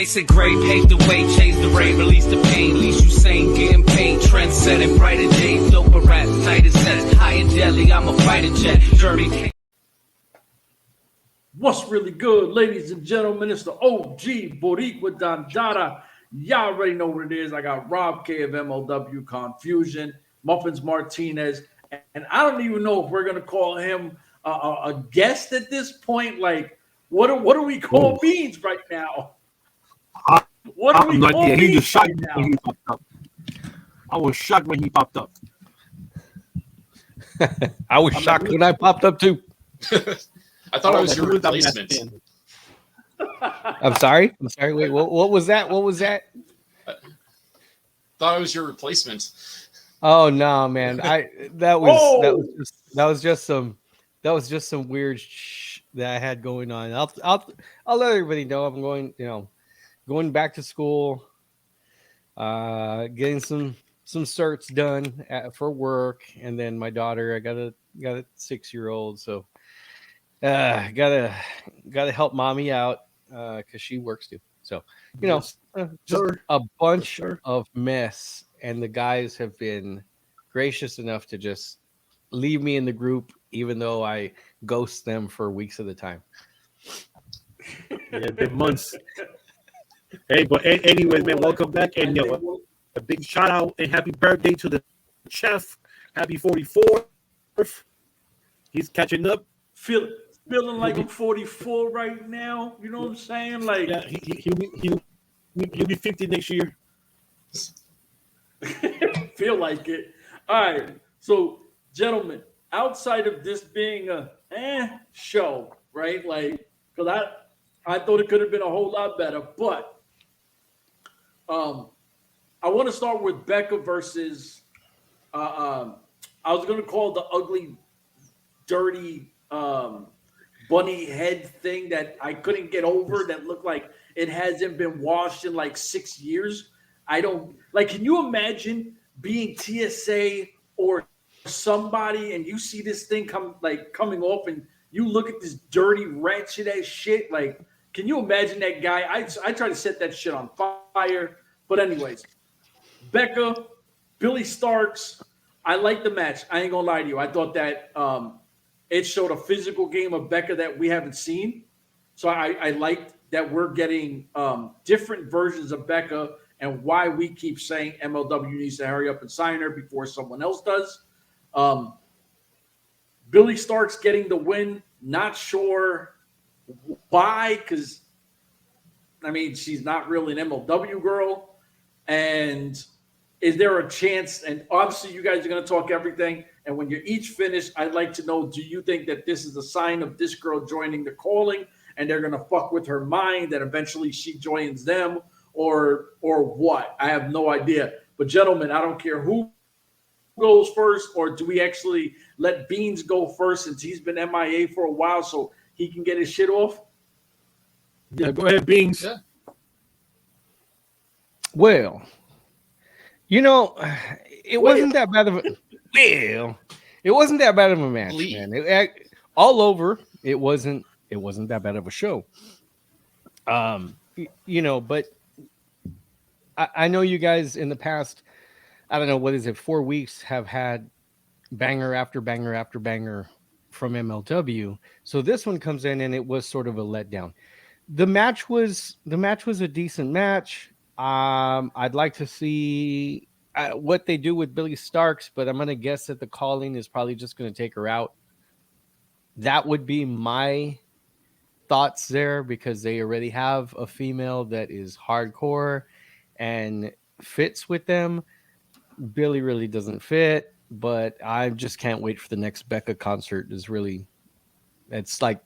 Basic grade, paved the way, changed the rate, released the pain, least you sane, getting paid, trend setting, brighter days, doper rap, tighter sets, high and deadly, I'm a fighter jet, journey. What's really good, ladies and gentlemen? It's the OG Boricua Dandara. Y'all already know what it is. I got Rob K of MLW Confusion, Muffins Martinez, and I don't even know if we're gonna call him a guest at this point. Like, what do we call Beans right now? What do we call Beans? He just shocked when he popped up. I was shocked when he popped up. I was shocked when I popped up too. I thought it was your replacement. I'm sorry. Wait, what was that? What was that? Thought it was your replacement. Oh no, man! That was just some weird that I had going on. I'll let everybody know I'm going back to school, getting some certs done for work, and then my daughter. I got a 6-year-old, so gotta help mommy out because she works too. So just a bunch of mess, and the guys have been gracious enough to just leave me in the group, even though I ghost them for weeks at a time. Yeah, been months. Hey, but anyways, man, welcome back, and a big shout out and happy birthday to the chef. Happy 44th. He's catching up. Feeling like I'm 44 right now. You know what I'm saying? Like, yeah, he'll be 50 next year. Feel like it. All right. So, gentlemen, outside of this being a show, right? Like, because I thought it could have been a whole lot better, but I want to start with Becca versus I was going to call it the ugly, dirty bunny head thing that I couldn't get over, that looked like it hasn't been washed in like 6 years. Can you imagine being TSA or somebody and you see this thing coming off and you look at this dirty, ratchet ass shit? Like, can you imagine that guy? I try to set that shit on fire. But anyways, Becca, Billie Starkz, I like the match. I ain't gonna lie to you. I thought that it showed a physical game of Becca that we haven't seen. So I liked that we're getting different versions of Becca, and why we keep saying MLW needs to hurry up and sign her before someone else does. Billie Starkz getting the win. Not sure why, because, I mean, she's not really an MLW girl. And is there a chance, and obviously you guys are going to talk everything, and when you're each finished, I'd like to know, do you think that this is a sign of this girl joining the calling and they're going to fuck with her mind that eventually she joins them, or what? I have no idea. But gentlemen, I don't care who goes first, or do we actually let Beans go first since he's been MIA for a while so he can get his shit off? Yeah, go ahead, Beans. Yeah. Well, it wasn't that bad of a match, man. All over, it wasn't that bad of a show. But I know you guys in the past, I don't know, what is it, 4 weeks, have had banger after banger after banger from MLW. So this one comes in and it was sort of a letdown. The match was a decent match. I'd like to see what they do with Billie Starkz, but I'm going to guess that the calling is probably just going to take her out. That would be my thoughts there, because they already have a female that is hardcore and fits with them. Billie really doesn't fit, but I just can't wait for the next Becca concert. It's like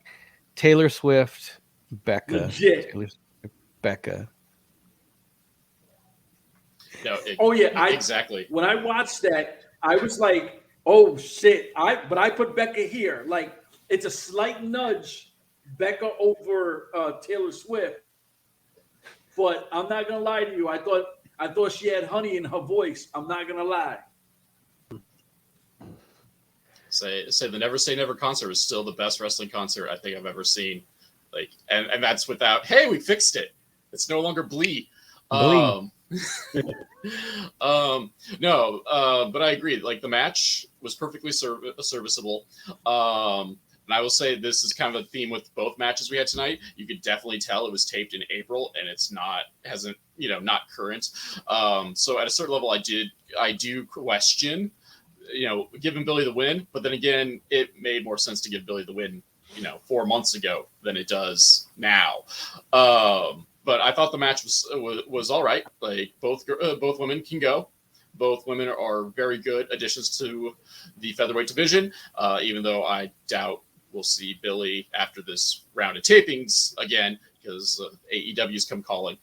Taylor Swift, Becca. Legit. Becca. No, exactly. When I watched that, I was like, oh shit. But I put Becca here. Like, it's a slight nudge, Becca over Taylor Swift. But I'm not gonna lie to you. I thought she had honey in her voice. I'm not gonna lie. Say the Never Say Never concert is still the best wrestling concert I think I've ever seen. Like, and that's without, hey, we fixed it. It's no longer Blee. Blee. No, but I agree. Like the match was perfectly serviceable. And I will say this is kind of a theme with both matches we had tonight. You could definitely tell it was taped in April and it's not current. So at a certain level, I do question, giving Billie the win, but then again, it made more sense to give Billie the win, 4 months ago than it does now. But I thought the match was all right. Like both women can go. Both women are very good additions to the featherweight division, even though I doubt we'll see Billie after this round of tapings again because AEW's come calling.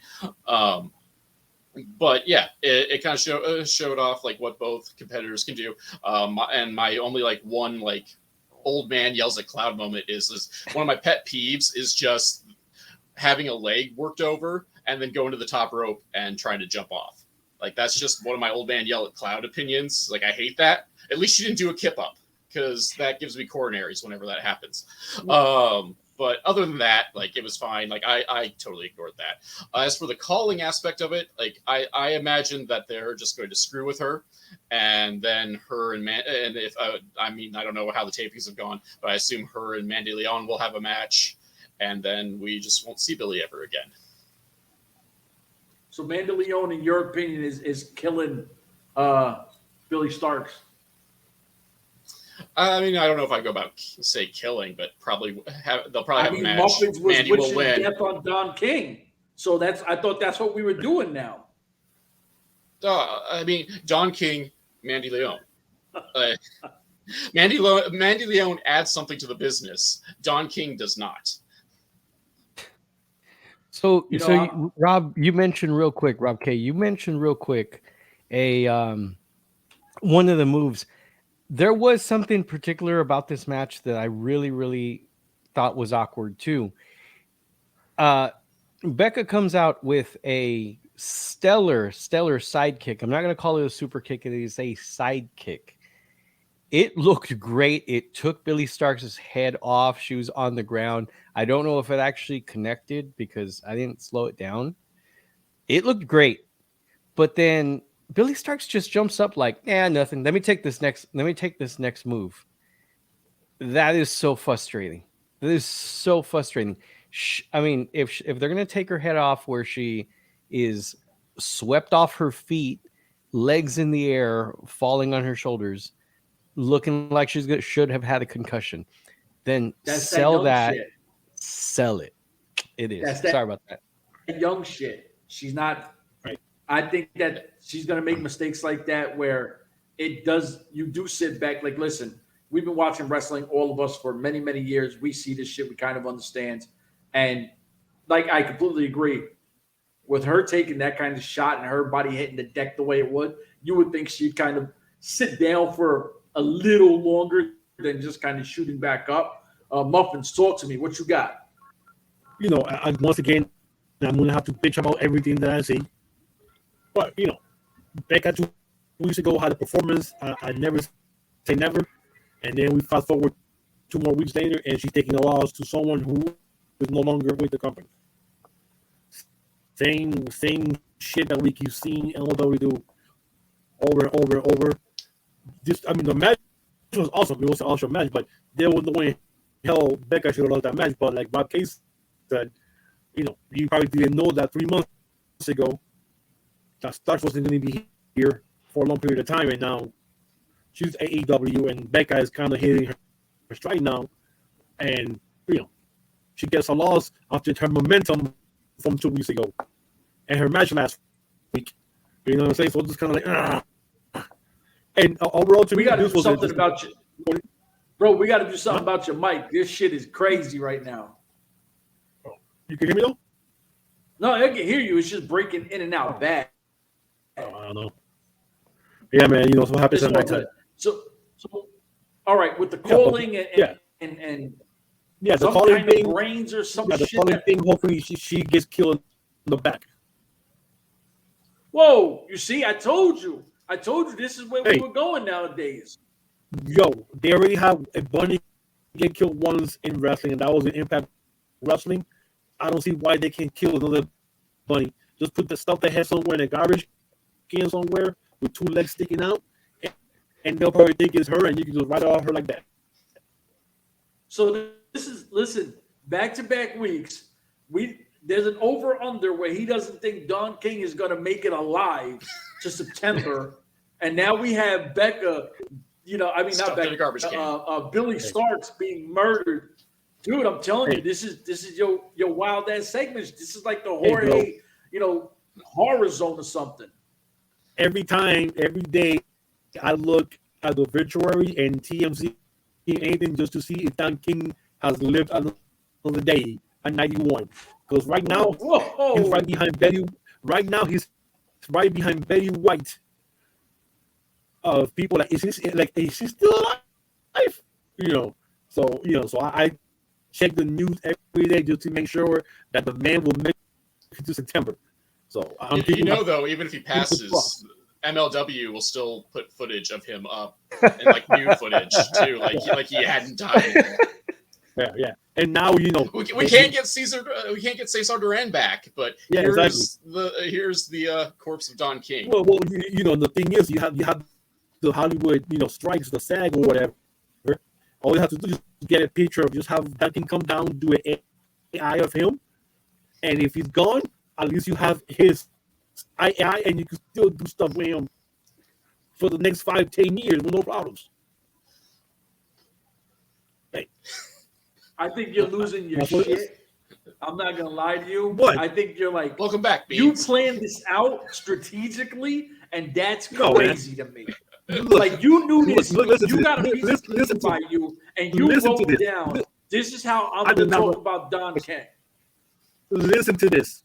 But yeah, it kind of showed off like what both competitors can do. And my only one old man yells at cloud moment is one of my pet peeves is just having a leg worked over and then going to the top rope and trying to jump off. Like that's just one of my old man yell at cloud opinions. Like I hate that. At least she didn't do a kip up because that gives me coronaries whenever that happens. But other than that, it was fine. I totally ignored that. As for the calling aspect of it, I imagine that they're just going to screw with her, and then her and I don't know how the tapings have gone, but I assume her and Mandy Leon will have a match, and then we just won't see Billie ever again. So Mandy Leon, in your opinion, is killing Billie Starkz? I mean, I don't know if I go about say killing, but they'll probably have a match. Muffins was Mandy will wishing win. death on Don King, so I thought that's what we were doing now. I mean, Don King, Mandy Leon. Mandy Leon adds something to the business. Don King does not. So Rob, you mentioned real quick, Rob K. You mentioned real quick one of the moves. There was something particular about this match that I really, really thought was awkward too. Becca comes out with a stellar sidekick. I'm not going to call it a super kick. It is a sidekick. It looked great. It took Billie Starkz' head off. She was on the ground. I don't know if it actually connected because I didn't slow it down. It looked great. But then Billie Starkz just jumps up nothing. Let me take this next move. That is so frustrating. I mean, if they're going to take her head off where she is swept off her feet, legs in the air, falling on her shoulders, looking like should have had a concussion, then sell that. Sell it. It is. Sorry about that. Young shit. She's not. Right. I think that she's going to make mistakes like that where you do sit back. Listen, we've been watching wrestling, all of us, for many, many years. We see this shit. We kind of understand. And I completely agree with her taking that kind of shot and her body hitting the deck the way it would. You would think she'd kind of sit down for a little longer than just kind of shooting back up. Muffins, talk to me. What you got? Once again, I'm going to have to bitch about everything that I see. But, Becca 2 weeks ago had a performance. I never say never. And then we fast forward 2 more weeks later, and she's taking a loss to someone who is no longer with the company. Same shit that we keep seeing NWA do over and over and over. The match was awesome. It was an awesome match, but there was no way hell Becca should have lost that match. But like Bob Case said, you probably didn't know that 3 months ago that Starkz wasn't going to be here for a long period of time, and now she's AEW, and Becca is kind of hitting her stride now, and she gets a loss after her momentum from 2 weeks ago, and her match last week. You know what I'm saying? So it's just kind of like, and overall, to me, we got to do something about you, bro. We got to do something about your mic. This shit is crazy right now. Oh, you can hear me though? No, I can hear you. It's just breaking in and out bad. Oh, I don't know. Yeah, man. So what happens at night? So, all right, with the calling and the calling thing, brains or some the shit. Calling thing. Hopefully, she gets killed in the back. Whoa! You see, I told you this is where we were going nowadays. Yo, they already have a bunny get killed once in wrestling, and that was in Impact Wrestling. I don't see why they can't kill another Bunny. Just put the stuff that has somewhere in a garbage can somewhere with 2 legs sticking out, and they'll probably think it's her, and you can just write it off her like that. So listen, back-to-back weeks, there's an over-under where he doesn't think Don King is going to make it alive to September, and now we have Becca, not Stuffed in a Becca, garbage can. Billie Starkz being murdered. Dude, I'm telling you, this is your wild ass segment. This is like the Jorge, horror zone or something. Every day, I look at the obituary and TMZ anything just to see if Don King has lived another day at 91. Because right now, he's right behind Betty. Right now, he's right behind Betty White. Of people is he still alive? So I check the news every day just to make sure that the man will make it to September. So I'm though, even if he passes, MLW will still put footage of him up and like new footage too, like he hadn't died. Yeah. And now we can't get Cesar Duran back, but here's the corpse of Don King. Well, the thing is, you have the Hollywood, strikes, the SAG or whatever. All you have to do is get a picture of just have Don King come down, do an AI of him, and if he's gone, at least you have his AI, and you can still do stuff with him for the next 5-10 years with no problems. Hey. I think you're losing your shit. I'm not gonna lie to you. What? I think you're like, welcome back, Beans. You planned this out strategically, and that's crazy to me. Like you knew this. You got a piece of by you, and you wrote it down. This is how I'm gonna talk about Don King. Listen to this.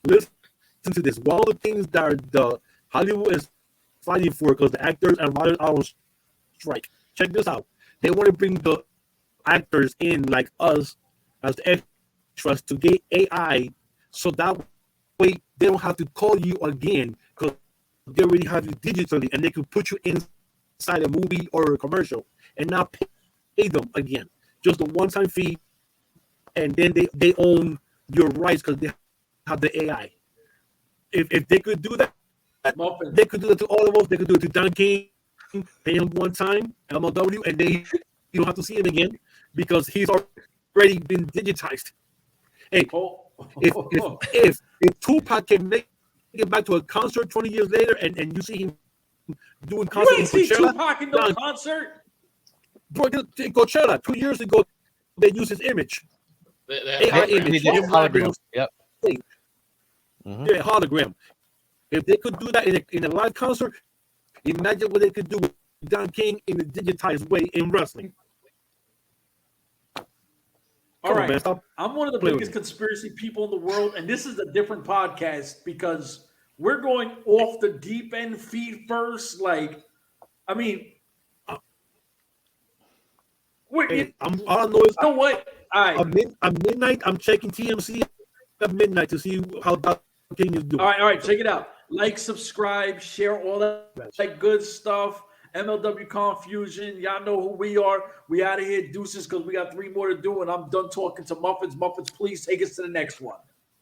One of the things that the Hollywood is fighting for, because the actors and writers are on strike. Check this out. They want to bring the actors in like us as extras to get AI, so that way they don't have to call you again, because they already have you digitally, and they could put you inside a movie or a commercial and not pay them again. Just a one-time fee, and then they own your rights because they have the AI. If they could do that, they could do it to all of us. They could do it to Don King, pay him one time, MLW, and then you don't have to see him again because he's already been digitized. Hey, if Tupac can make it back to a concert 20 years later, and you see him doing concert in see Coachella, Tupac in no concert? Bro, in Coachella 2 years ago, they used his image. AI image. Hologram. Yep. Mm-hmm. Yeah, hologram. If they could do that in a live concert, imagine what they could do with Don King in a digitized way in wrestling. All right, I'm one of the biggest conspiracy people in the world, and this is a different podcast because we're going off the deep end feed first. Like, I mean, you know what? All right. At midnight, I'm checking TMC at midnight to see how Don King is doing. All right, check it out. Like, subscribe, share all that good stuff. MLW Confusion. Y'all know who we are. We out of here. Deuces, because we got 3 more to do, and I'm done talking to Muffins. Muffins, please take us to the next one.